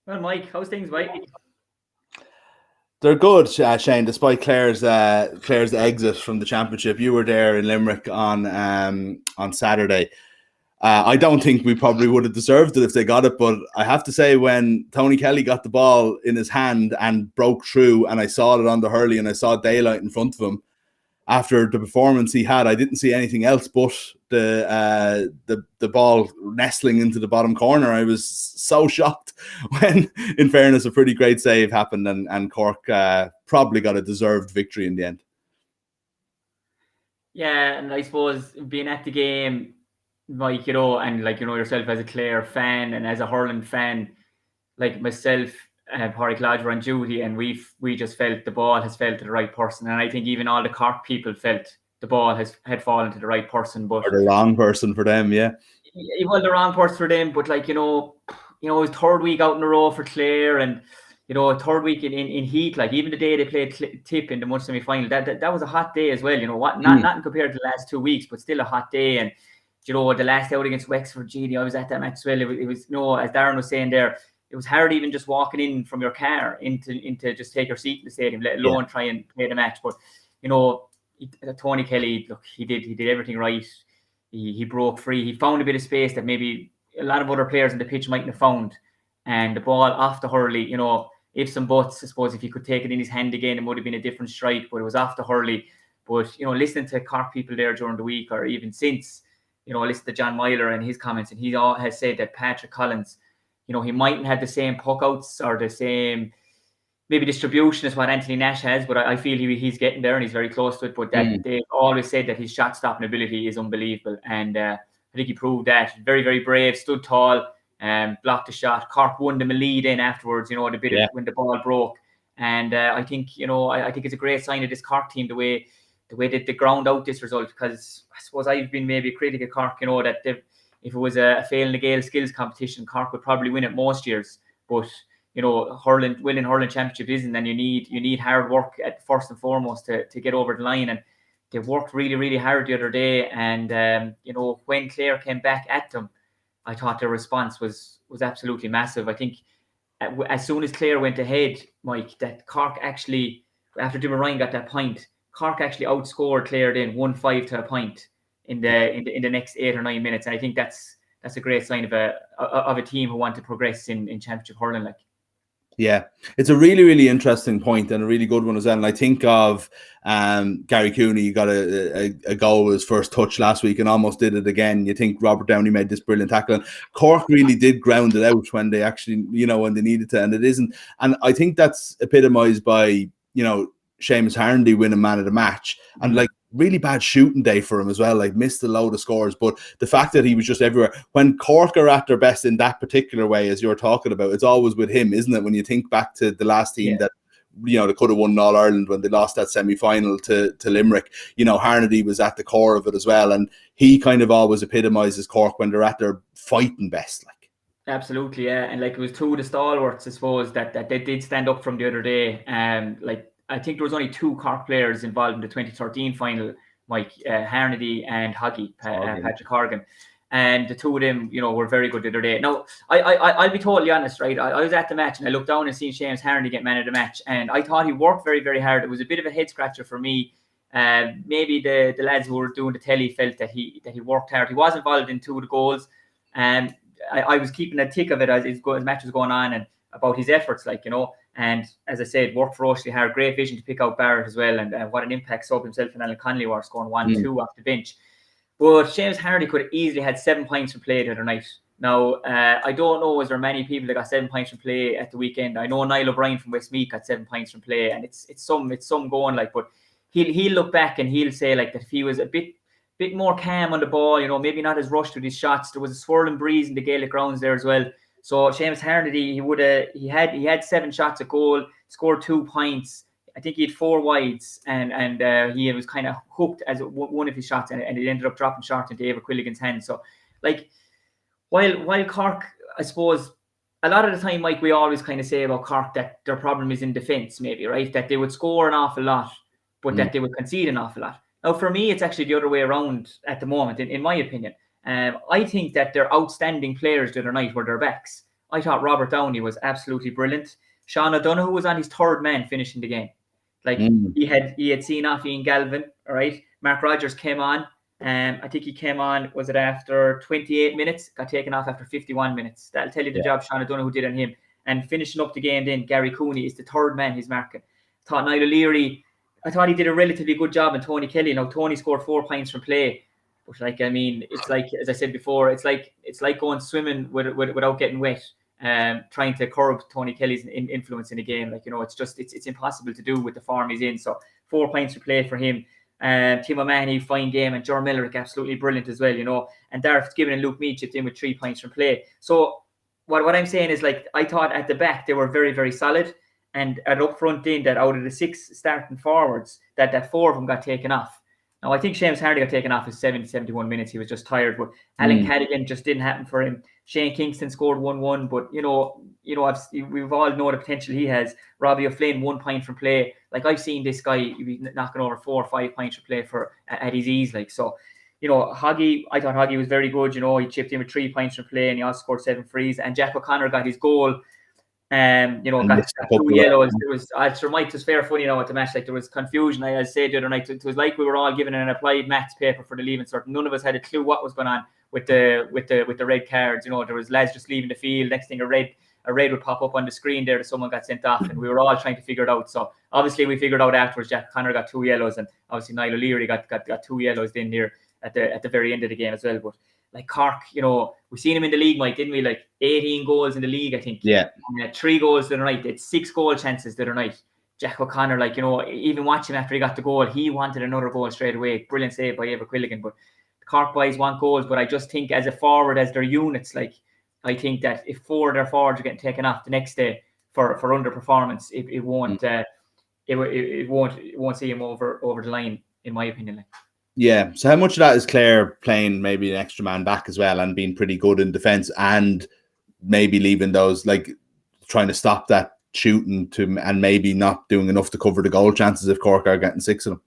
Well, Mike, how's things, Mike? They're good, Shane. Despite Clare's exit from the championship, you were there in Limerick on Saturday. I don't think we probably would have deserved it if they got it, but I have to say, when Tony Kelly got the ball in his hand and broke through, and I saw it on the hurley, and I saw daylight in front of him, after the performance he had, I didn't see anything else but the ball nestling into the bottom corner. I was so shocked when, in fairness, a pretty great save happened, and Cork probably got a deserved victory in the end. Yeah, and I suppose being at the game, Mike, and yourself as a Clare fan and as a hurling fan, like myself and Pádraig Lodge were on duty, and we just felt the ball has fell to the right person, and I think even all the Cork people felt the ball had fallen to the right person, but or the wrong person for them. Yeah, well, the wrong person for them, but it was third week out in a row for Clare, and third week in heat, like even the day they played Tip in the Munster semi-final, that was a hot day as well. Not compared to the last 2 weeks, but still a hot day. And the last out against Wexford, I was at that match as well. It was as Darren was saying there, it was hard even just walking in from your car into just take your seat in the stadium, let alone try and play the match. But Tony Kelly, look, he did everything right. He broke free. He found a bit of space that maybe a lot of other players on the pitch mightn't have found. And the ball off the hurley, ifs and buts, I suppose if he could take it in his hand again, it would have been a different strike, but it was off the hurley. But, listening to Cork people there during the week, or even since, listen to John Myler and his comments, and he all has said that Patrick Collins, he mightn't have the same puck outs or the same maybe distribution as what Anthony Nash has, but I feel he's getting there and he's very close to it. But that they've always said that his shot stopping ability is unbelievable, and I think he proved that. Very, very brave, stood tall, blocked the shot. Cork won them a lead in afterwards, the bit when the ball broke. And I think I think it's a great sign of this Cork team the way that they ground out this result, because I suppose I've been maybe a critic of Cork, that if it was a failing the Gael skills competition, Cork would probably win it most years. But winning hurling championship isn't, and you need hard work at first and foremost to get over the line. And they worked really, really hard the other day. And when Clare came back at them, I thought their response was absolutely massive. I think as soon as Clare went ahead, Mike, that Cork actually, after Jim Ryan got that point, Cork actually outscored Clare then 1-5 to a point in the next 8 or 9 minutes. And I think that's a great sign of a team who want to progress in championship hurling. Yeah, it's a really, really interesting point and a really good one as well. And I think of Gary Cooney. He got a goal with his first touch last week and almost did it again. You think Robert Downey made this brilliant tackle. And Cork really did ground it out when they actually, when they needed to, and it isn't. And I think that's epitomised by, Seamus Harnedy winning man of the match, and really bad shooting day for him as well, missed a load of scores. But the fact that he was just everywhere, when Cork are at their best in that particular way, as you're talking about, it's always with him, isn't it? When you think back to the last team that they could have won All Ireland when they lost that semi-final to Limerick, Harnedy was at the core of it as well, and he kind of always epitomises Cork when they're at their fighting best. Absolutely, yeah. And it was two of the stalwarts, I suppose, that they did stand up from the other day. I think there was only 2 Cork players involved in the 2013 final, Mike, Harnedy and Hoggy, Patrick Horgan. And the two of them, were very good the other day. Now, I'll be totally honest, right? I was at the match and I looked down and seen Seamus Harnedy get man of the match, and I thought he worked very, very hard. It was a bit of a head scratcher for me. Maybe the lads who were doing the telly felt that he worked hard. He was involved in 2 of the goals, and I was keeping a tick of it as his match was going on, and about his efforts, and as I said, worked ferociously hard. Great vision to pick out Barrett as well, and what an impact Soap himself and Alan Connolly were, scoring 1-2 off the bench. But Seamus Harnedy could have easily had 7 points from play the other night. Now, I don't know, is there many people that got 7 points from play at the weekend? I know Niall O'Brien from Westmeath got 7 points from play, and it's some going, but he'll look back and he'll say that if he was a bit more calm on the ball, maybe not as rushed with his shots. There was a swirling breeze in the Gaelic grounds there as well. So Seamus Harnedy, he had 7 shots at goal, scored 2 points. I think he had 4 wides, and he was kind of hooked as one of his shots, and it ended up dropping short into Ava Quilligan's hand. So, while Cork, I suppose, a lot of the time, Mike, we always kind of say about Cork that their problem is in defence, maybe, right? That they would score an awful lot, but that they would concede an awful lot. Now, for me, it's actually the other way around at the moment, in my opinion. I think that their outstanding players the other night were their backs. I thought Robert Downey was absolutely brilliant. Sean O'Donoghue was on his third man finishing the game. Like he had seen off Ian Galvin, all right. Mark Rogers came on. I think he came on, was it after 28 minutes? Got taken off after 51 minutes. That'll tell you the job Sean O'Donoghue did on him. And finishing up the game then, Gary Cooney is the third man he's marking. Thought Niall O'Leary, I thought he did a relatively good job, and Tony Kelly. Now Tony scored 4 points from play. But like, I mean, it's like, as I said before, it's like going swimming without getting wet. Trying to curb Tony Kelly's influence in the game, like, you know, it's impossible to do with the form he's in. So 4 points to play for him. Tim O'Mahony, fine game, and Ger Millerick, absolutely brilliant as well, you know. And Darth Gibbon and Luke Mead chipped in with 3 points from play. So what I'm saying is, like, I thought at the back they were very, very solid, and at up front then, that out of the 6 starting forwards, that 4 of them got taken off. Now, I think Seamus Hardy got taken off at 71 minutes. He was just tired. But Alan Cadigan just didn't happen for him. Shane Kingston scored 1-1. But, you know, we've all know the potential he has. Robbie O'Flynn, 1 point from play. Like, I've seen this guy be knocking over 4 or 5 points from play at his ease. Like, so, you know, Hoggy, I thought Hoggy was very good. You know, he chipped in with 3 points from play, and he also scored 7 frees. And Jack O'Connor got his goal. You know, got 2 yellows. It was fair funny, you know, at the match. Like, there was confusion. I said the other night, it was like we were all given an applied maths paper for the leaving cert. None of us had a clue what was going on with the red cards. You know, there was lads just leaving the field. Next thing, a red would pop up on the screen there that someone got sent off, and we were all trying to figure it out. So obviously we figured out afterwards. Jack Connor got 2 yellows, and obviously Niall O'Leary got 2 yellows in here at the very end of the game as well. But like Cork, you know, we seen him in the league, Mike, didn't we? Like 18 goals in the league, I think. Yeah. 3 goals the other night. They had 6 goal chances the other night. Jack O'Connor, like, you know, even watching after he got the goal, he wanted another goal straight away. Brilliant save by Eva Quilligan. But the Cork boys want goals. But I just think as a forward, as their units, like, I think that if 4 of their forwards are getting taken off the next day for underperformance, it won't see him over the line, in my opinion. Like. Yeah. So how much of that is Clare playing maybe an extra man back as well and being pretty good in defence, and maybe leaving those, like, trying to stop that shooting and maybe not doing enough to cover the goal chances if Cork are getting 6 of them?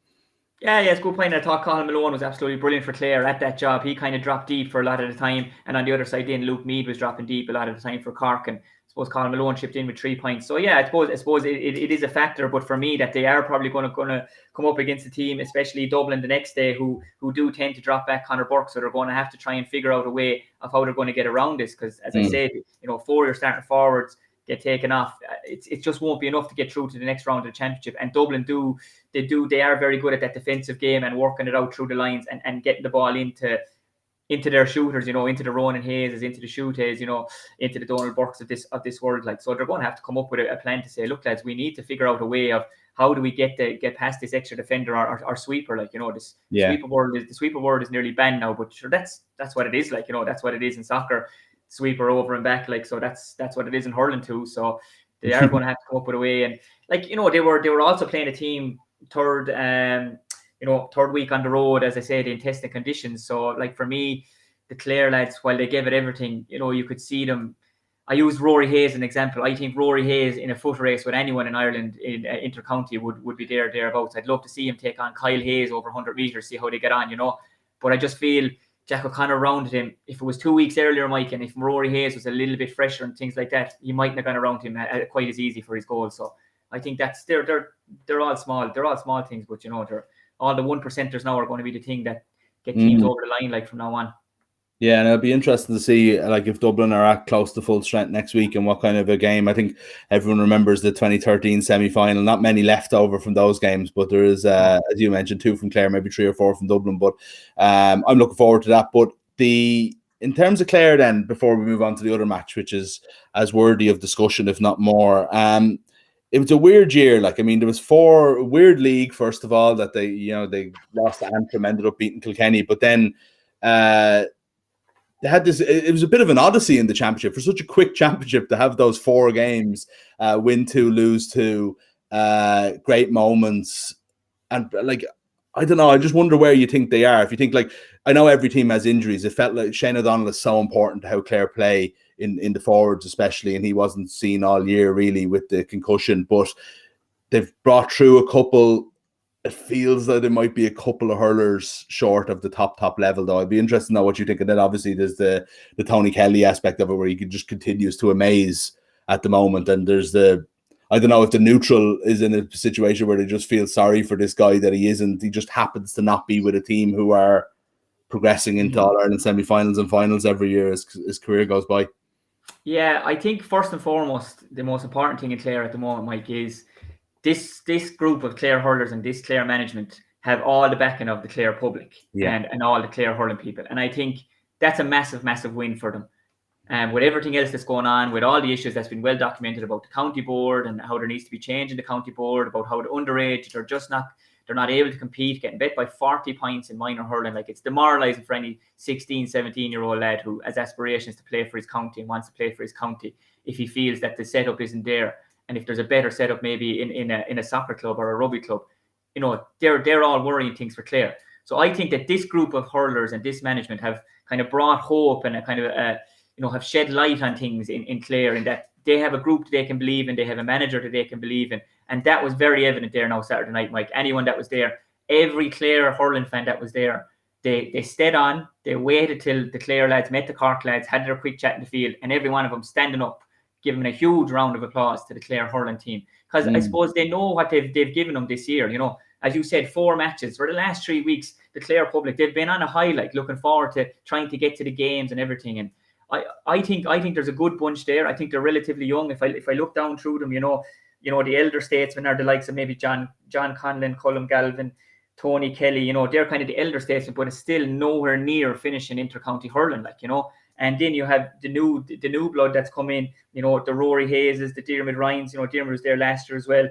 Yeah, it's a good point. I thought Colin Malone was absolutely brilliant for Clare at that job. He kind of dropped deep for a lot of the time, and on the other side then Luke Mead was dropping deep a lot of the time for Cork, and I suppose Colin Malone chipped in with 3 points. So yeah, I suppose it is a factor, but for me that they are probably going to come up against a team, especially Dublin the next day, who do tend to drop back Conor Burke, so they're going to have to try and figure out a way of how they're going to get around this, because as I said, you know, 4 of your starting forwards get taken off. It just won't be enough to get through to the next round of the championship. And Dublin they are very good at that defensive game and working it out through the lines and getting the ball into their shooters, you know, into the Ronan Hayeses, into the Shooters, you know, into the Donald Burkes of this world. Like, so they're going to have to come up with a plan to say, look, lads, we need to figure out a way of how do we get past this extra defender or sweeper. Like, you know, the sweeper word is nearly banned now, but sure, that's what it is. Like, you know, that's what it is in soccer. Sweeper over and back, like, so that's what it is in hurling too. So they are going to have to come up with a way. And like, you know, they were also playing a team third week on the road, as I said, in testing conditions. So like, for me, the Clare lads, while they gave it everything, you know, you could see them. I used Rory Hayes as an example. I think Rory Hayes in a foot race with anyone in Ireland in inter-county would be thereabouts. I'd love to see him take on Kyle Hayes over 100 metres, see how they get on, you know. But I just feel Jack O'Connor rounded him. If it was 2 weeks earlier, Mike, and if Rory Hayes was a little bit fresher and things like that, he mightn't have gone around him quite as easy for his goal. So I think that's they're all small. They're all small things, but you know, they're all the 1%ers now are going to be the thing that get teams over the line, like, from now on. Yeah, and it'll be interesting to see, like, if Dublin are at close to full strength next week and what kind of a game. I think everyone remembers the 2013 semi-final. Not many left over from those games, but there is, as you mentioned, 2 from Clare, maybe 3 or 4 from Dublin. But I'm looking forward to that. But in terms of Clare, then, before we move on to the other match, which is as worthy of discussion, if not more, it was a weird year. Like, I mean, there was 4 weird league, first of all, that they lost to Antrim, ended up beating Kilkenny, but then they had this. It was a bit of an odyssey in the championship for such a quick championship to have those 4 games, win 2, lose 2, great moments, and like, I don't know. I just wonder where you think they are. If you think, like, I know every team has injuries. It felt like Shane O'Donnell is so important to how Clare play in the forwards, especially, and he wasn't seen all year really with the concussion. But they've brought through a couple. it feels that it might be a couple of hurlers short of the top level, though. I'd be interested to know what you think. And then obviously there's the Tony Kelly aspect of it, where he just continues to amaze at the moment. And there's I don't know if the neutral is in a situation where they just feel sorry for this guy that he just happens to not be with a team who are progressing into All-Ireland semi-finals and finals every year as his career goes by. Yeah, I think first and foremost, the most important thing in Clare at the moment, Mike, is this group of Clare hurlers and this Clare management have all the backing of the Clare public and all the Clare hurling people. And I think that's a massive, massive win for them. And with everything else that's going on, with all the issues that's been well documented about the county board and how there needs to be change in the county board, about how the underage they're not able to compete, getting bet by 40 points in minor hurling. Like, it's demoralising for any 16, 17-year-old lad who has aspirations to play for his county and wants to play for his county if he feels that the setup isn't there. And if there's a better setup maybe in a soccer club or a rugby club, they're all worrying things for Clare. So I think that this group of hurlers and this management have kind of brought hope and a kind of have shed light on things in Clare, in that they have a group that they can believe in, they have a manager that they can believe in. And that was very evident there now Saturday night, Mike. Anyone that was there, every Clare hurling fan that was there, they stayed on, they waited till the Clare lads met the Cork lads, had their quick chat in the field, and every one of them standing up, giving a huge round of applause to the Clare hurling team. Because I suppose they know what they've given them this year. As you said, 4 matches. For the last 3 weeks, the Clare public, they've been on a high, like looking forward to trying to get to the games and everything. And I think there's a good bunch there. I think they're relatively young. If I look down through them, the elder statesmen are the likes of maybe John Conlon, Colm Galvin, Tony Kelly. They're kind of the elder statesmen, but it's still nowhere near finishing inter-county hurling, And then you have the new blood that's come in. The Rory Hayeses, the Diarmuid Ryans. Diarmuid was there last year as well.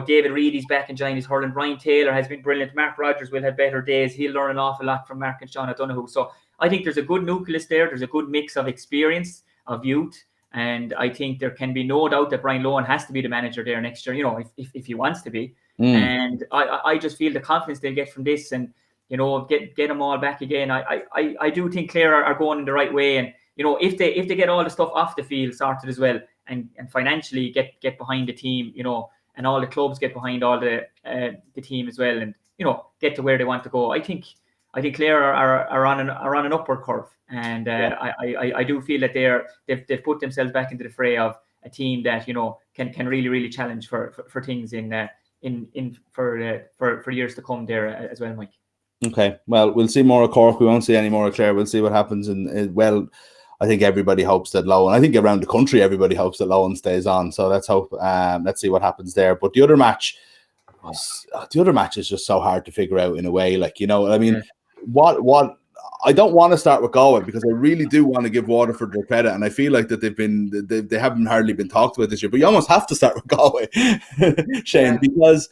David Reedy's back and Johnny's hurling. Ryan Taylor has been brilliant. Mark Rogers will have better days. He'll learn an awful lot from Mark and Sean O'Donoghue. So I think there's a good nucleus there. There's a good mix of experience, of youth. And I think there can be no doubt that Brian Lohan has to be the manager there next year, if he wants to be. And I just feel the confidence they'll get from this and, get them all back again. I do think Clare are going in the right way. And, if they get all the stuff off the field sorted as well and financially get behind the team, and all the clubs get behind all the team as well and, get to where they want to go. I think Clare are on an upward curve, and I do feel that they've put themselves back into the fray of a team that can really challenge for things for years to come there as well, Mike. Okay, well, we'll see more of Cork. We won't see any more of Clare. We'll see what happens. And I think everybody hopes that Lohan. I think around the country everybody hopes that Lohan stays on. So let's hope. Let's see what happens there. But the other match is just so hard to figure out in a way. What I don't want to start with Galway because I really do want to give Waterford their credit, and I feel like that they haven't hardly been talked about this year. But you almost have to start with Galway, Shane, because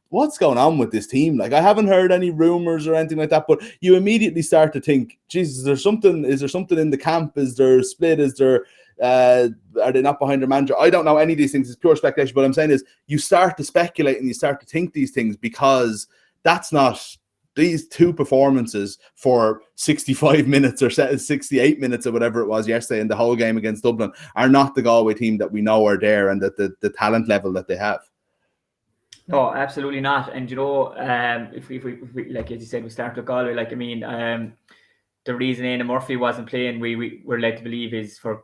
what's going on with this team? Like, I haven't heard any rumors or anything like that, but you immediately start to think, Jesus, is there something in the camp? Is there a split? Is there are they not behind their manager? I don't know any of these things. It's pure speculation. But what I'm saying is you start to speculate and you start to think these things because that's not these 2 performances for 65 minutes or 68 minutes or whatever it was yesterday in the whole game against Dublin are not the Galway team that we know are there and that the talent level that they have. No, absolutely not. And if we like as you said, we start with Galway. The reason Éanna Murphy wasn't playing, we were led to believe is for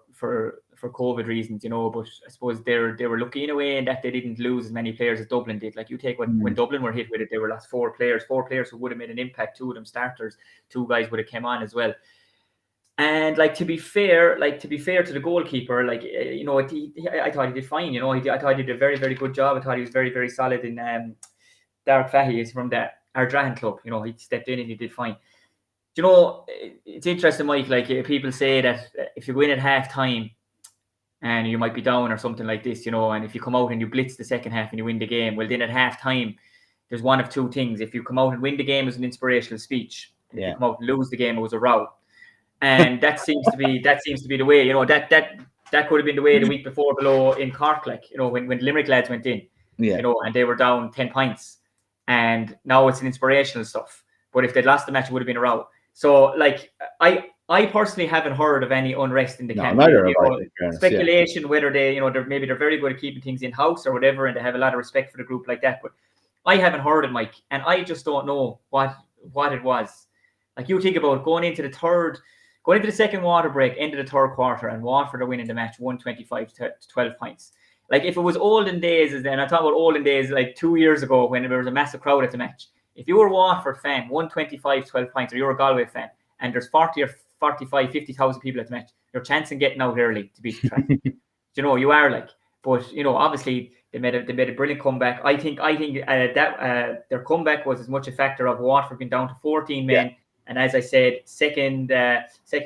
COVID reasons, But I suppose they were lucky in a way in that they didn't lose as many players as Dublin did. Like, you take when Dublin were hit with it, they were lost 4 players who would have made an impact. 2 of them starters, 2 guys would have come on as well. And to be fair to the goalkeeper, I thought he did fine. I thought he did a very, very good job. I thought he was very, very solid in Dark Fahy is from the Ardrahan club. He stepped in and he did fine. It's interesting, Mike. People say that if you go in at half time and you might be down or something like this, and if you come out and you blitz the second half and you win the game, well, then at half time, there's one of 2 things. If you come out and win the game, it was an inspirational speech. If you come out and lose the game, it was a row. And that seems to be the way. That could have been the way the week before below in Cork, when Limerick lads went in, and they were down 10 points, and now it's an inspirational stuff. But if they'd lost the match, it would have been a row. So, I personally haven't heard of any unrest in the camp. Speculation whether they're very good at keeping things in house or whatever, and they have a lot of respect for the group like that. But I haven't heard it, Mike, and I just don't know what it was. Like, you think about going into the second water break, end of the third quarter, and Waterford are winning the match 125 to 12 points. Like, if it was olden days, and I talk about olden days like 2 years ago when there was a massive crowd at the match. If you were a Waterford fan, 125, 12 points, or you're a Galway fan, and there's 40 or 45, 50,000 people at the match, your chance in getting out early to beat the track. You are like, but obviously they made a brilliant comeback. I think that their comeback was as much a factor of Waterford being down to 14 men. Yeah. And as I said, second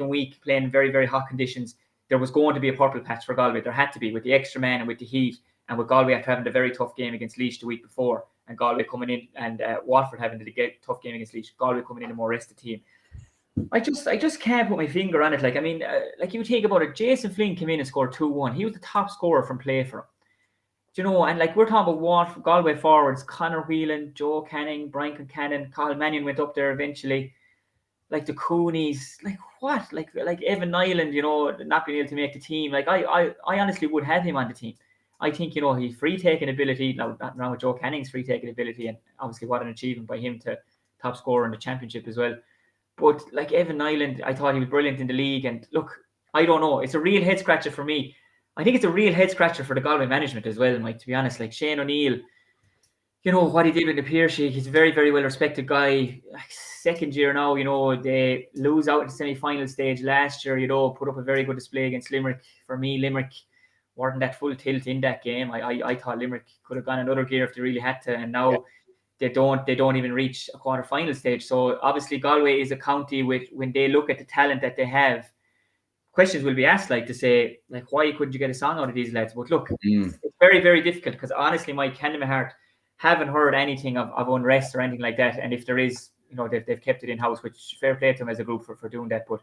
week playing very, very hot conditions, there was going to be a purple patch for Galway. There had to be, with the extra man and with the heat, and with Galway after having a very tough game against Laois the week before, and Galway coming in, and Waterford having a tough game against Laois. Galway coming in a more rested team. I just can't put my finger on it. Like, I mean, like you think about it, Jason Flynn came in and scored 2-1. He was the top scorer from play for him. And like we're talking about Galway forwards, Conor Whelan, Joe Canning, Brian Concannon, Cathal Mannion went up there eventually. Like the Coonies, like what? Like Evan Nyland, not being able to make the team. Like I honestly would have him on the team. I think, he's free taking ability. Now with Joe Canning's free taking ability, and obviously what an achievement by him to top scorer in the championship as well. But like Evan Nyland, I thought he was brilliant in the league. And look, I don't know. It's a real head scratcher for me. I think it's a real head scratcher for the Galway management as well, Mike, to be honest. Like Shane O'Neill, what he did with the Piercy, he's a very, very well respected guy. Second year now, they lose out at the semi-final stage last year, put up a very good display against Limerick. For me, Limerick weren't that full tilt in that game. I thought Limerick could have gone another gear if they really had to. And now they don't even reach a quarter-final stage. So obviously Galway is a county when they look at the talent that they have, questions will be asked, like to say, like, why couldn't you get a song out of these lads? But look, it's very, very difficult, because honestly, Mike, hand in my heart, haven't heard anything of unrest or anything like that. And if there is, they've kept it in-house, which fair play to them as a group for doing that. But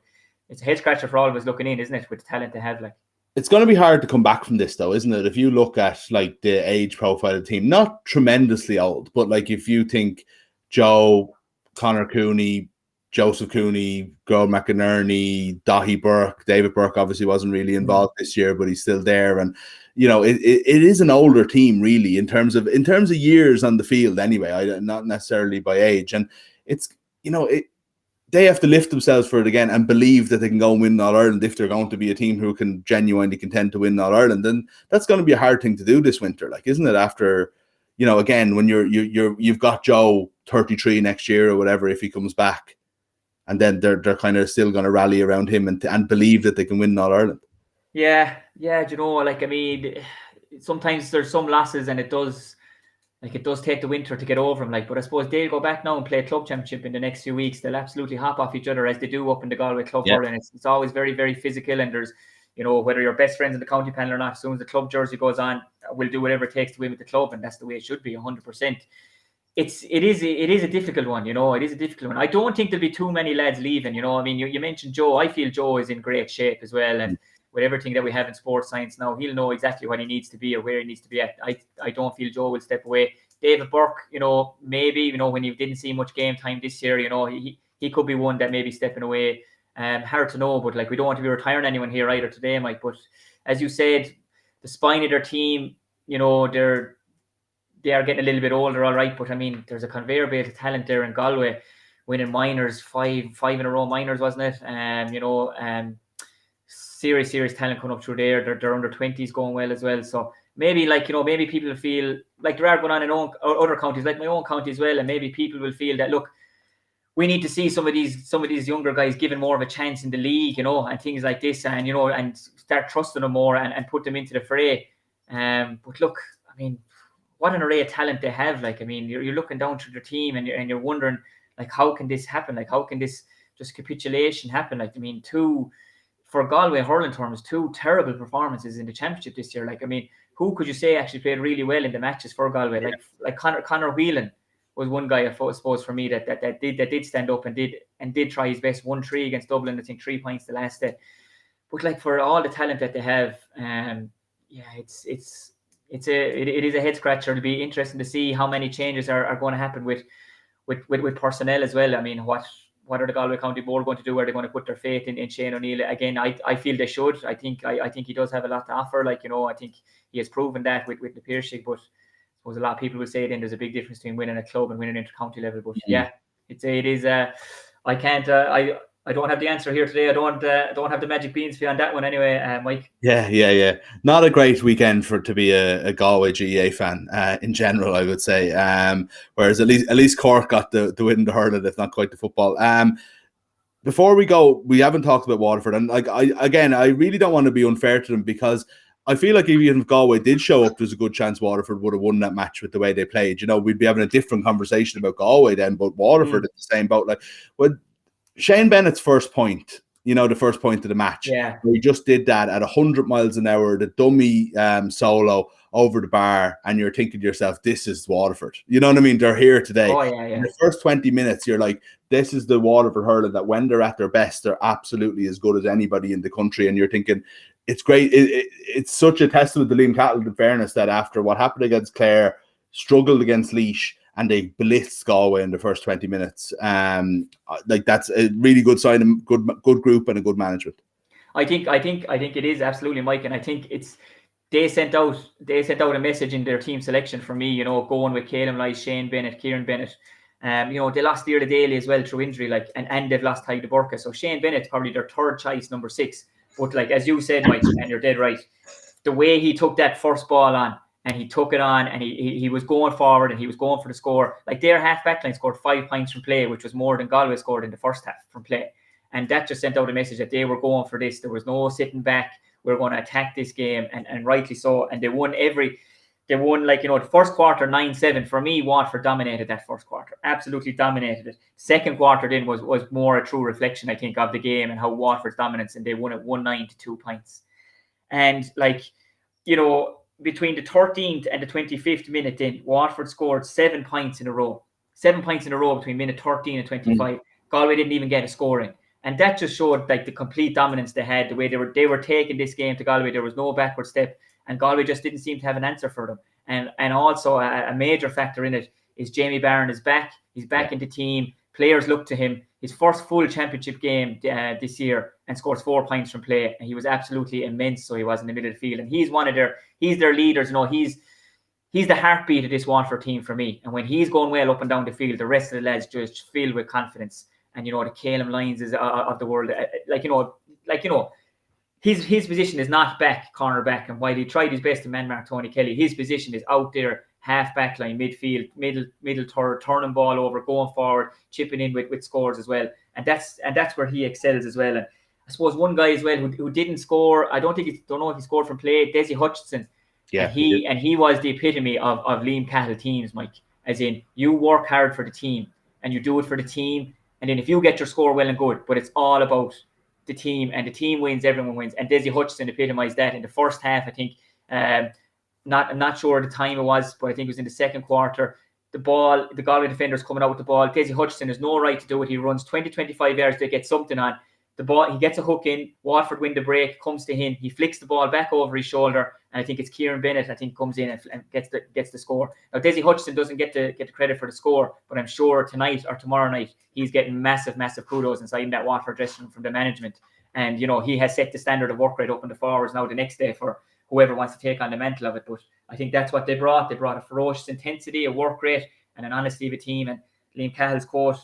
it's a head scratcher for all of us looking in, isn't it, with the talent they have? Like, it's going to be hard to come back from this, though, isn't it? If you look at like the age profile of the team, not tremendously old, but like if you think Joe, Conor Cooney, Joseph Cooney, Gerald McInerney, Dahi Burke, David Burke obviously wasn't really involved this year, but he's still there. And it is an older team, really, in terms of years on the field anyway, not necessarily by age. And it's, they have to lift themselves for it again and believe that they can go and win All Ireland if they're going to be a team who can genuinely contend to win All Ireland. And that's going to be a hard thing to do this winter, like, isn't it? After, again, when you've got Joe 33 next year or whatever, if he comes back, and then they're kind of still going to rally around him and believe that they can win All Ireland. Yeah. Like, I mean, sometimes there's some losses, and it does take the winter to get over them. Like, but I suppose they'll go back now and play a club championship in the next few weeks. They'll absolutely hop off each other, as they do up in the Galway club hurling. It's always very, very physical, and there's, whether you're best friends in the county panel or not, as soon as the club jersey goes on, we'll do whatever it takes to win with the club, and that's the way it should be, 100%. It is a difficult one, it is a difficult one. I don't think there'll be too many lads leaving, I mean, you mentioned Joe. I feel Joe is in great shape as well, and with everything that we have in sports science now, he'll know exactly what he needs to be or where he needs to be at. I don't feel Joe will step away. David Burke, maybe, when you didn't see much game time this year, he could be one that may be stepping away. Hard to know, but like, we don't want to be retiring anyone here either today, Mike. But as you said, the spine of their team, they are getting a little bit older, all right. But I mean, there's a conveyor belt of talent there in Galway, winning minors, five in a row minors, wasn't it? Serious talent coming up through there. Their under 20s going well as well. So maybe, like, maybe people feel like there are going on in other counties, like my own county as well, and maybe people will feel that, look, we need to see some of these younger guys given more of a chance in the league, and things like this, and and start trusting them more and put them into the fray. But look, I mean, what an array of talent they have. Like, I mean, you're looking down through their team, and you're wondering, like, how can this happen? Like, how can this just capitulation happen? Like, I mean, for Galway hurling terms, 2 terrible performances in the championship this year. Like, I mean, who could you say actually played really well in the matches for Galway? Like Conor Whelan was one guy, I suppose, for me that did stand up and did try his best. 1-3 against Dublin, I think 3 points the last day. But like, for all the talent that they have, it is a head scratcher. It'll be interesting to see how many changes are going to happen with personnel as well. I mean, what are the Galway County Board going to do? Are they going to put their faith in Shane O'Neill again? I feel they should. I think he does have a lot to offer. Like, I think he has proven that with the Piercy. But suppose a lot of people will say then there's a big difference between winning a club and winning inter-county level. But yeah, it is. I can't. I don't have the answer here today. I don't have the magic beans for you on that one anyway, Mike. Yeah. Not a great weekend to be a Galway GAA fan in general, I would say. Whereas at least Cork got the win in the hurling, if not quite the football. Before we go, we haven't talked about Waterford, and I really don't want to be unfair to them, because I feel like even if Galway did show up, there's a good chance Waterford would have won that match with the way they played. We'd be having a different conversation about Galway then, but Waterford at the same boat. Like, when Shane Bennett's first point, the first point of the match, he just did that at 100 miles an hour, the dummy solo over the bar, and you're thinking to yourself, this is Waterford. You know what I mean? They're here today. Oh, yeah. In the first 20 minutes, you're like, this is the Waterford hurling that when they're at their best, they're absolutely as good as anybody in the country. And you're thinking, it's great. It's such a testament to Liam Cahill, in fairness, that after what happened against Clare, struggled against Laois, and they blitzed Galway in the first 20 minutes. That's a really good sign of good group and a good management. I think it is absolutely, Mike, and I think they sent out a message in their team selection for me. Going with Caleb Lyce, Shane Bennett, Kieran Bennett. They lost Dearla Daly as well through injury, and they've lost Ty de Burka. So Shane Bennett's probably their third choice, number 6. But as you said, Mike, and you're dead right, the way he took that first ball on, and he took it on, and he was going forward, and he was going for the score. Their half back line scored 5 points from play, which was more than Galway scored in the first half from play. And that just sent out a message that they were going for this. There was no sitting back. We're going to attack this game, and rightly so. And they won the first quarter 9-7. For me, Waterford dominated that first quarter. Absolutely dominated it. Second quarter then was more a true reflection, I think, of the game and how Waterford's dominance, and they won it 1-9 to 2 points. And between the 13th and the 25th minute, then Waterford scored 7 points in a row. 7 points in a row between minute 13 and 25. Galway didn't even get a scoring. And that just showed the complete dominance they had, the way they were taking this game to Galway. There was no backward step, and Galway just didn't seem to have an answer for them. And also a major factor in it is Jamie Barron is back. He's back in the team. Players look to him. His first full championship game this year, and scores 4 points from play. And he was absolutely immense. So he was in the middle of the field, and he's their leaders. He's the heartbeat of this Waterford team for me. And when he's going well up and down the field, the rest of the lads just filled with confidence. And the Calum Lyons of the world, his position is not back, corner back. And while he tried his best to man mark Tony Kelly, his position is out there, half back line, midfield, middle third, turning ball over, going forward, chipping in with scores as well. And that's where he excels as well. And I suppose one guy as well who didn't score, I don't know if he scored from play, Desi Hutchinson. Yeah, and he was the epitome of Liam Cahill teams, Mike. As in, you work hard for the team, and you do it for the team. And then if you get your score, well and good, but it's all about the team, and the team wins, everyone wins. And Desi Hutchinson epitomised that in the first half. I think, I'm not sure the time it was, but I think it was in the second quarter. The Galway defenders coming out with the ball. Desi Hutchinson has no right to do it. He runs 20-25 yards to get something on. The ball, he gets a hook in. Waterford win the break, comes to him. He flicks the ball back over his shoulder, and I think it's Kieran Bennett, comes in and gets the score. Now, Desi Hutchinson doesn't get the credit for the score, but I'm sure tonight or tomorrow night he's getting massive kudos inside that Waterford dressing room from the management. And he has set the standard of work right up in the forwards now the next day for whoever wants to take on the mantle of it. But I think that's what they brought. They brought a ferocious intensity, a work rate, and an honesty of a team. And Liam Cahill's quote,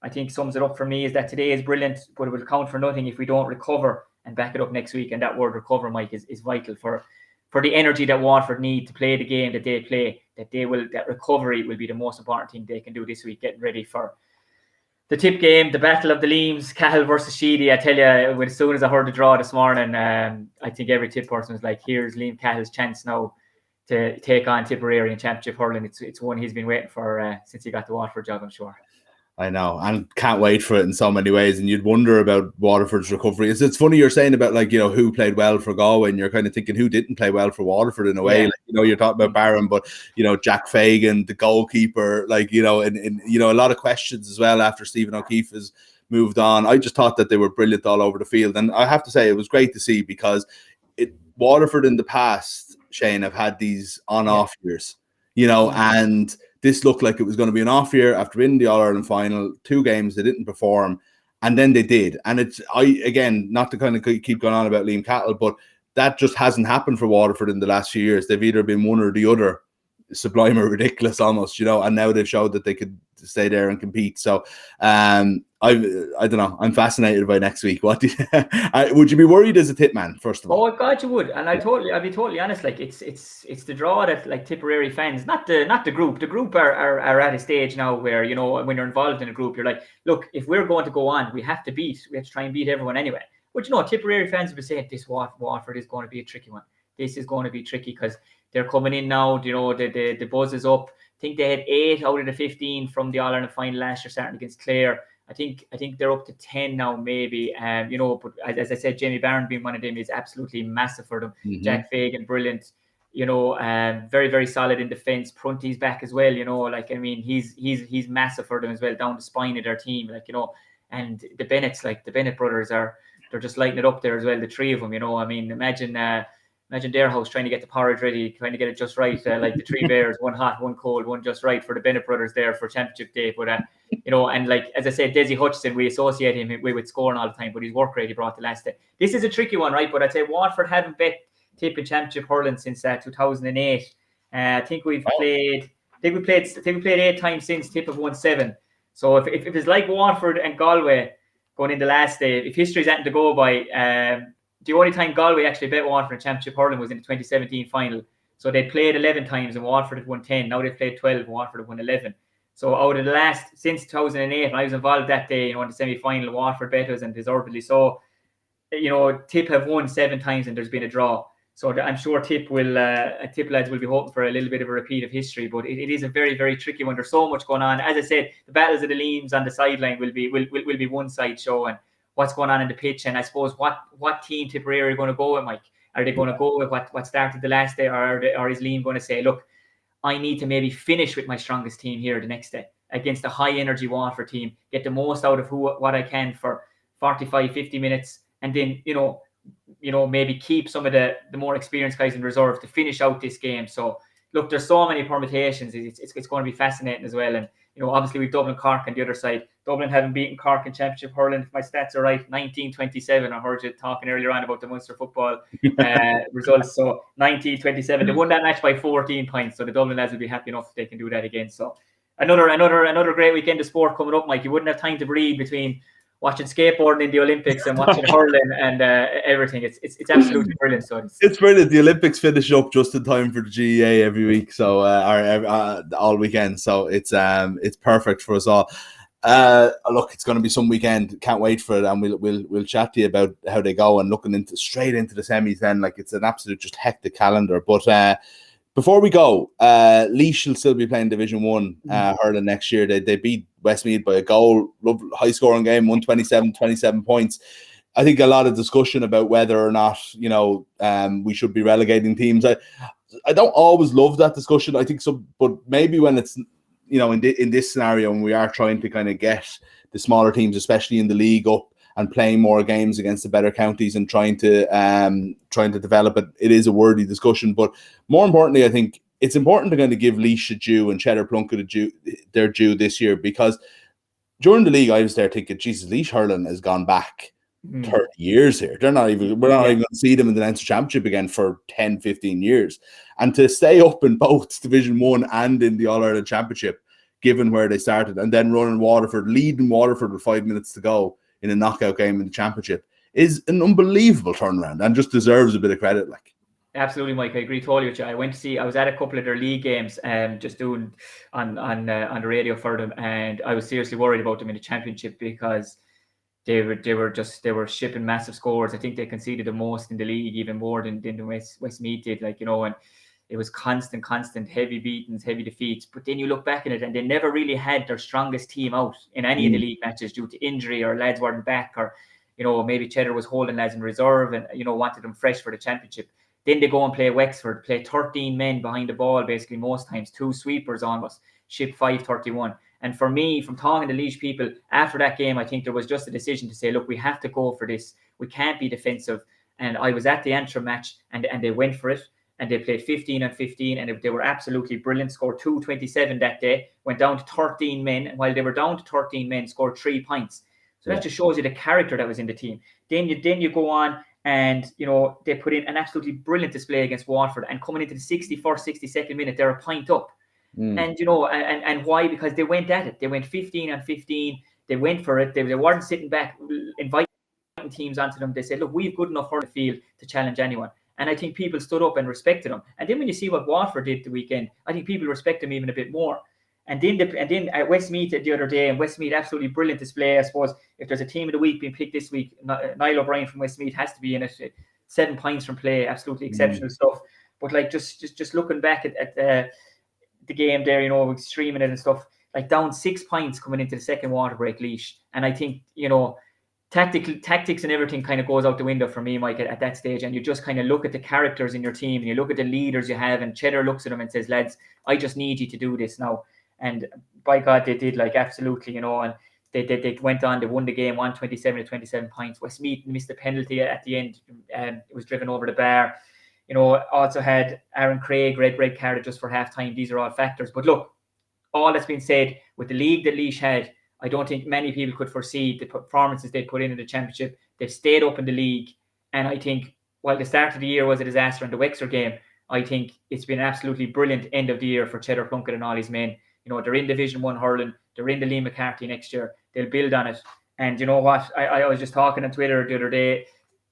I think, sums it up for me, is that today is brilliant, but it will count for nothing if we don't recover and back it up next week. And that word recover, Mike, is vital for the energy that Waterford need to play the game that they play. That recovery will be the most important thing they can do this week, getting ready for the tip game, the battle of the Liams, Cahill versus Sheedy. I tell you, as soon as I heard the draw this morning, I think every tip person was like, here's Liam Cahill's chance now to take on Tipperary in Championship hurling. It's one he's been waiting for since he got the Waterford job, I'm sure. I know, and can't wait for it in so many ways. And you'd wonder about Waterford's recovery. It's funny you're saying about who played well for Galway, and you're kind of thinking who didn't play well for Waterford in a way. Yeah. You're talking about Barron, but Jack Fagan, the goalkeeper, and a lot of questions as well after Stephen O'Keefe has moved on. I just thought that they were brilliant all over the field, and I have to say it was great to see, because Waterford in the past, Shane, have had these on-off years, and this looked like it was going to be an off year after winning the All-Ireland final. 2 games, they didn't perform, and then they did. And not to kind of keep going on about Liam Cahill, but that just hasn't happened for Waterford in the last few years. They've either been one or the other sublime or ridiculous almost, and now they've showed that they could stay there and compete. So I don't know. I'm fascinated by next week. What would you be worried as a tip man, first of all? Oh God, you would, and I'll be totally honest. Like it's the draw that like Tipperary fans, not the group. The group are at a stage now where when you're involved in a group, you're like, look, if we're going to go on, we have to try and beat everyone anyway. But Tipperary fans will be saying this Waterford is going to be a tricky one. This is going to be tricky because they're coming in now. The buzz is up. I think they had 8 out of the 15 from the All Ireland final last year, starting against Clare. I think they're up to 10 now, maybe. But as I said, Jamie Barron being one of them is absolutely massive for them. Mm-hmm. Jack Fagan, brilliant. Very, very solid in defence. Prunty's back as well. He's massive for them as well, down the spine of their team. And the Bennett brothers they're just lighting it up there as well. The three of them. Imagine their house trying to get the porridge ready, trying to get it just right. Like the three bears, one hot, one cold, one just right for the Bennett brothers there for Championship Day. But and like as I said, Desi Hutchison, we associate him with scoring all the time, but his work rate he brought the last day. This is a tricky one, right? But I'd say Waterford haven't bet Tip in Championship hurling since 2008. I think we played 8 times since. Tip have won 7. So if it's like Waterford and Galway going in the last day, if history's anything to go by, the only time Galway actually bet Waterford in Championship hurling was in the 2017 final. So they played 11 times and Waterford had won 10. Now they've played 12 and Waterford have won 11. So out of the last, since 2008, when I was involved that day, in the semi-final, Waterford bet us, and deservedly so. Tip have won 7 times and there's been a draw. So I'm sure Tip lads will be hoping for a little bit of a repeat of history, but it is a very, very tricky one. There's so much going on. As I said, the battles of the Leams on the sideline will be one side show, and what's going on in the pitch, and I suppose what team Tipperary are going to go with, Mike. Are they going to go with what started the last day, or is Liam going to say, look, I need to maybe finish with my strongest team here the next day against a high energy Waterford team, get the most out of what I can for 45, 50 minutes, and then maybe keep some of the more experienced guys in reserve to finish out this game. So look, there's so many permutations. It's going to be fascinating as well. And obviously we've Dublin Cork on the other side. Dublin haven't beaten Cork in Championship hurling, if my stats are right, 1927. I heard you talking earlier on about the Munster football results. So 1927. They won that match by 14 points. So the Dublin lads will be happy enough if they can do that again. So another great weekend of sport coming up, Mike. You wouldn't have time to breathe between watching skateboarding in the Olympics and watching hurling and everything. It's absolutely brilliant. So it's brilliant. The Olympics finish up just in time for the GAA every week, so all weekend. So it's perfect for us all. Look, it's going to be some weekend. Can't wait for it, and we'll chat to you about how they go and looking straight into the semis. Then, like, it's an absolute just hectic calendar. But before we go, Laois will still be playing Division 1 hurling next year. They beat Westmeath by a goal, high scoring game, 127 points. I think a lot of discussion about whether or not we should be relegating teams. I don't always love that discussion. I think so, but maybe when it's in this scenario, when we are trying to kind of get the smaller teams, especially in the league, up and playing more games against the better counties and trying to develop it, it is a worthy discussion. But more importantly, I think it's important to kind of give Laois a due and Cheddar Plunkett their due this year, because during the league I was there thinking, Jesus, Laois hurling has gone back 30 years here. We're not even going to see them in the Leinster Championship again for 10, 15 years. And to stay up in both Division 1 and in the All-Ireland Championship, given where they started, and then leading Waterford with 5 minutes to go in a knockout game in the Championship, is an unbelievable turnaround and just deserves a bit of credit. Like, absolutely, Mike. I agree totally with you. I was at a couple of their league games, just doing on the radio for them, and I was seriously worried about them in the Championship because they were shipping massive scores. I think they conceded the most in the league, even more than Westmeath did. And it was constant heavy beatings, heavy defeats. But then you look back at it, and they never really had their strongest team out in any of the league matches due to injury, or lads weren't back, or maybe Cheddar was holding lads in reserve and wanted them fresh for the Championship. Then they go and play Wexford, play 13 men behind the ball basically most times, 2 sweepers almost, ship 5-31. And for me, from talking to Laois people after that game, I think there was just a decision to say, look, we have to go for this. We can't be defensive. And I was at the Antrim match, and they went for it. And they played 15-15, and they were absolutely brilliant. Scored 227 that day, went down to 13 men. And while they were down to 13 men, scored 3 points. So that just shows you the character that was in the team. Then you go on, And, you know, they put in an absolutely brilliant display against Waterford, and coming into the 61st, 62nd minute, they're a point up. And, you know, and why? Because they went at it. They went 15-15. They went for it. They weren't sitting back, inviting teams onto them. They said, look, we've good enough hurling field to challenge anyone. And I think people stood up and respected them. And then when you see what Waterford did the weekend, I think people respect them even a bit more. And then at Westmeath the other day, and Westmeath, absolutely brilliant display. I suppose if there's a team of the week being picked this week, Niall O'Brien from Westmeath has to be in it. 7 points from play, absolutely exceptional stuff. But like just looking back at the game there, you know, streaming it and stuff, like down 6 points coming into the second water break, Laois. And I think, you know, tactics and everything kind of goes out the window for me, Mike, at that stage. And you just kind of look at the characters in your team, and you look at the leaders you have, and Cheddar looks at them and says, lads, I just need you to do this now. And by God, they did, like, absolutely, you know, and they went on, they won the game, 127-27 points. Westmeath missed the penalty at the end, and it was driven over the bar. You know, also had Aaron Craig, red card just for half time. These are all factors. But look, all that's been said, with the league that Laois had, I don't think many people could foresee the performances they put in the championship. They've stayed up in the league. And I think while the start of the year was a disaster in the Wexford game, I think it's been an absolutely brilliant end of the year for Cheddar Plunkett and all his men. You know, they're in Division 1 hurling. They're in the Liam McCarthy next year. They'll build on it. And you know what? I was just talking on Twitter the other day.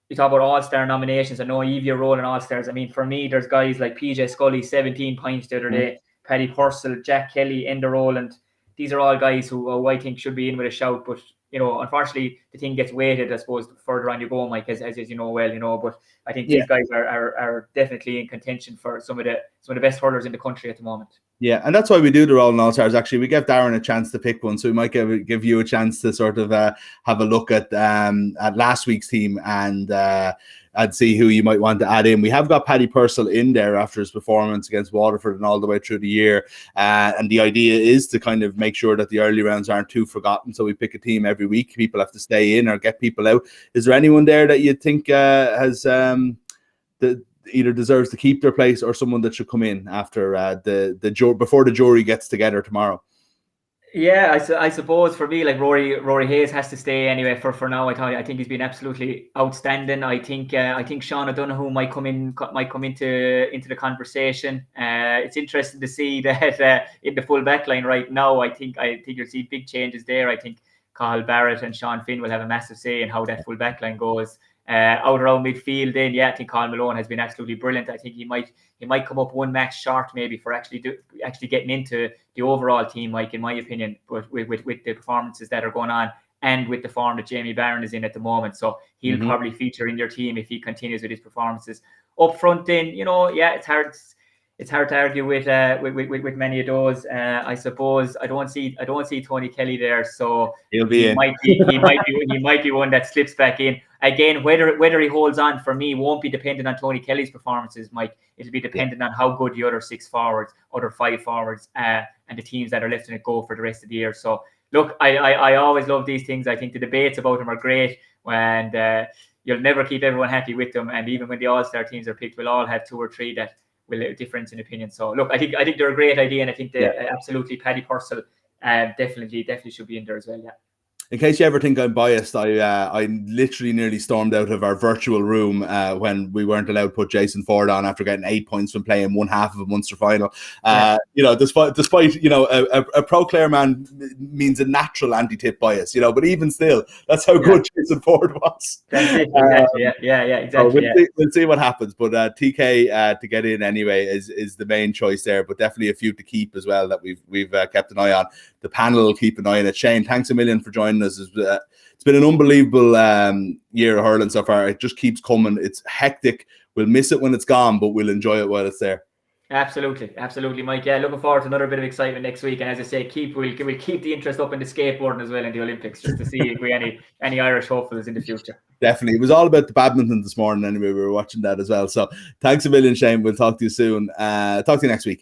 You talk about All-Star nominations. I know Evie, you're rolling All-Stars. I mean, for me, there's guys like PJ Scully, 17 points the other day. Paddy Purcell, Jack Kelly, Enda Rowland. These are all guys who I think should be in with a shout. But, you know, unfortunately, the thing gets weighted, I suppose, the further on you go, Mike, as you know well, you know. But I think these guys are definitely in contention for some of the best hurlers in the country at the moment. Yeah, and that's why we do the Rolling All-Stars. Actually, we gave Darren a chance to pick one, so we might give you a chance to sort of have a look at last week's team and see who you might want to add in. We have got Paddy Purcell in there after his performance against Waterford and all the way through the year. And the idea is to kind of make sure that the early rounds aren't too forgotten. So we pick a team every week. People have to stay in or get people out. Is there anyone there that you think has either deserves to keep their place, or someone that should come in after before the jury gets together tomorrow? Yeah, I suppose for me, like Rory Hayes has to stay anyway for now. I think he's been absolutely outstanding. I think Sean O'Donoghue might come into the conversation. It's interesting to see that in the full back line right now. I think you'll see big changes there. I think Cathal Barrett and Sean Finn will have a massive say in how that full back line goes. Out around midfield, then I think Colin Malone has been absolutely brilliant. I think he might come up one match short maybe for actually getting into the overall team, Mike, in my opinion. But with the performances that are going on, and with the form that Jamie Barron is in at the moment, so he'll probably feature in your team if he continues with his performances. Up front, then, you know, it's hard to argue with many of those. I suppose I don't see Tony Kelly there, so he might be one that slips back in. Again, whether he holds on, for me, won't be dependent on Tony Kelly's performances, Mike. It'll be dependent on how good the other 6 forwards, other 5 forwards, and the teams that are left in it go for the rest of the year. So look, I always love these things. I think the debates about them are great, and you'll never keep everyone happy with them. And even when the All-Star teams are picked, we'll all have 2 or 3 that will have a difference in opinion. So look, I think they're a great idea, and I think absolutely Paddy Purcell definitely should be in there as well. Yeah. In case you ever think I'm biased, I literally nearly stormed out of our virtual room when we weren't allowed to put Jason Ford on after getting 8 points from playing one half of a Munster final. You know, despite you know, a pro Clare man means a natural anti-tip bias, you know, but even still, that's how good Jason Ford was. That's it, exactly. Exactly. So we'll see what happens, but TK to get in anyway is the main choice there, but definitely a few to keep as well that we've kept an eye on. The panel will keep an eye on it. Shane, thanks a million for joining us. It's been an unbelievable year of hurling so far. It just keeps coming. It's hectic. We'll miss it when it's gone, but we'll enjoy it while it's there. Absolutely, Mike. Yeah, looking forward to another bit of excitement next week. And as I say, we'll keep the interest up in the skateboarding as well in the Olympics, just to see if we any Irish hopefuls in the future. Definitely. It was all about the badminton this morning anyway. We were watching that as well. So thanks a million, Shane. We'll talk to you soon. Talk to you next week.